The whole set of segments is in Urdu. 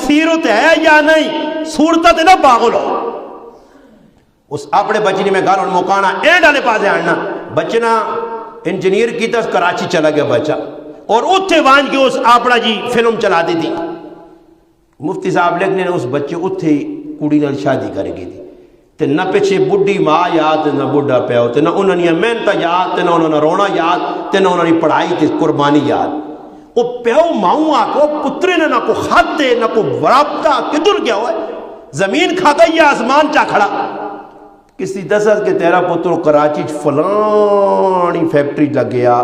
سیرت ہے یا نہیں، صورتہ تے نہ پاگل ہو۔ اس اپنے بچے نے میں گھر اور موکانا اینڈ آنے پاسے آنا بچے نا انجینئر کی تھا، کراچی چلا گیا بچہ، اور اتھے وانج کے اس اپنا جی فلم چلا دی تھی۔ مفتی صاحب لکھنے نے اس بچے اتھے کڑی نال شادی کر گئی تھی، تے نہ پیچھے بڈھی ماں یاد نہ بڈھا پیو، تے نہ انہوں نے محنت یاد، تے نہ انہوں نے رونا یاد، تے نہ انہوں نے پڑھائی تے قربانی یاد۔ وہ پیو ماؤں آکو پترے نے نہ کو خط دے نہ کو ورابطہ، کدھر گیا ہوئے؟ زمین کھا گئی یا آسمان چا کھڑا؟ کسی دسس کہ تیرا پتر کراچی فلانی فیکٹری لگ گیا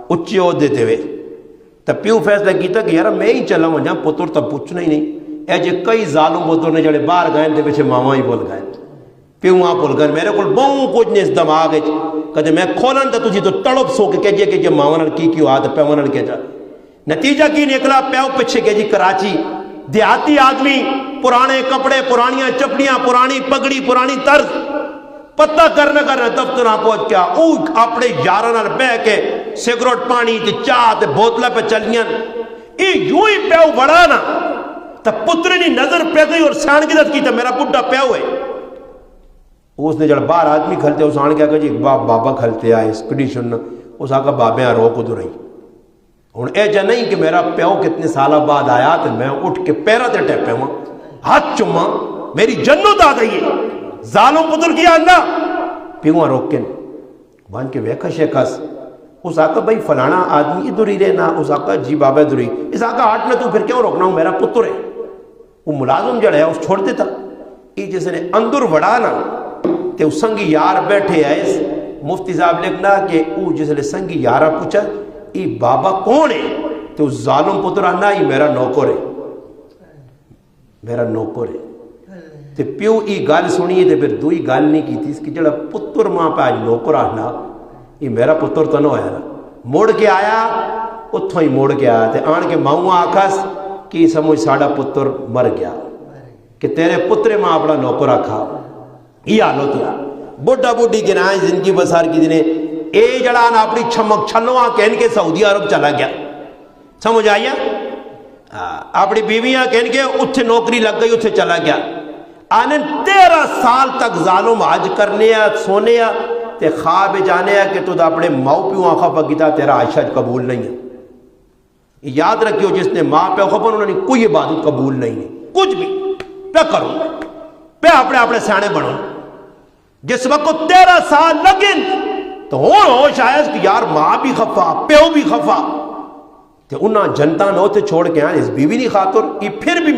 اچھے عہدے تے ہوئے، تو پیو فیصلہ کیتا کہ یار میں ہی چلا وجہ پتر تو پوچھنا ہی نہیں۔ اے جے کئی ظالم پتر نے جڑے باہر گئے دے پیچھے ماما ہی بول گئے، پیو وہاں بول گئے۔ میرے کو بہت کچھ نہیں اس دماغ ہے کہتے میں کھولن تو تجھے تو تڑپ سو کے کہجے کہ ماما نال کی کیوں آتا پیو نال کہہ جا۔ نتیجہ کی نکلا، پیو پیچھے کہ جی کراچی دیہاتی آدمی، پرانے کپڑے، پرانیاں چپڑیاں، پرانی پگڑی، پرانی طرز، پتہ کرنا دفتر پہنچ گیا۔ او اپنے یاراں نال بہ کے سگریٹ پانی تے چاہ تے بوتلاں پہ چلیاں، اے یوں ہی پیو بڑا نا تو پتر نے نظر پہ گئی اور سان کی دت کی تو میرا بڈھا پیو ہے۔ اس نے جڑا باہر آدمی کھلتے اس آن کیا کہ جی بابا کھلتے آئے اس کنڈیشن، اس آگا بابے آ رو کو دو رہی ہوں۔ اے جا نہیں کہ میرا پیو کتنے سالہ بعد آیا تو میں اٹھ کے پیرا تے ٹیپے ہوں ہاتھ چما میری جنت آ گئی ہے۔ ظالم پتر کیا اندہ پیوہ روکن بان کے ویکھا شیکھاس، اس آقا بھائی فلانا آدمی ادھر ہی رہنا، اس آقا جی بابا ادھر ہی، اس آقا ہاتھ میں تو پھر کیوں روکنا ہوں، میرا پتر ہے۔ وہ ملازم جڑا ہے اس چھوڑ دیتا، یہ جیسے نے اندر وڑانا تے اس سنگی یار بیٹھے آئے۔ مفتی صاحب لکھنا کہ وہ جیسے نے سنگی یارہ پوچھا یہ بابا کون ہے، تو اس ظالم پتر آنا یہ میرا نوکر ہے، میرا نوکر ہے۔ تے پیو ای گال سنیے تے پھر دوئی گال نہیں کی تھی، اس کی جڑا پتر ماں پہ آج نوکر آنا یہ میرا پتر تو نہ ہویا نا۔ موڑ کے آیا اتھوں ہی موڑ کے آیا تے آن کے ماؤں آکھاس کہ سمجھ ساڑا پتر مر گیا کہ تیرے پتر ماں اپنا نوکر آکھا۔ یہ آلو تھا بڑھا بڑھی گنائیں زندگی بسار کی دنے اے جڑانا اپنی چھمک چھلوان کہن کے سعودی عرب چلا گیا، سمجھ آئیا؟ اپنی بیویاں کہن کے اتھے نوکری لگ گئی اتھے چلا گیا۔ آنے 13 سال تک ظالم حج کرنے سونے تے خواب جانے کہ تو دا اپنے ماؤ پیوں آنکھا پکیتا تیرا عائشہ قبول نہیں ہے۔ یاد رکھیو جس نے ماں پہ خبر انہوں نے کوئی عبادت قبول نہیں ہے، کچھ بھی پہ کرو پہ اپنے سیانے بڑھو۔ جس وقت 13 سال لگن تو ہو شاید کہ یار ماں بھی خفا پیو بھی خفا تے انہاں جنتا نو تے چھوڑ کے آئے اس بیوی نہیں خاطر یہ پھر بھی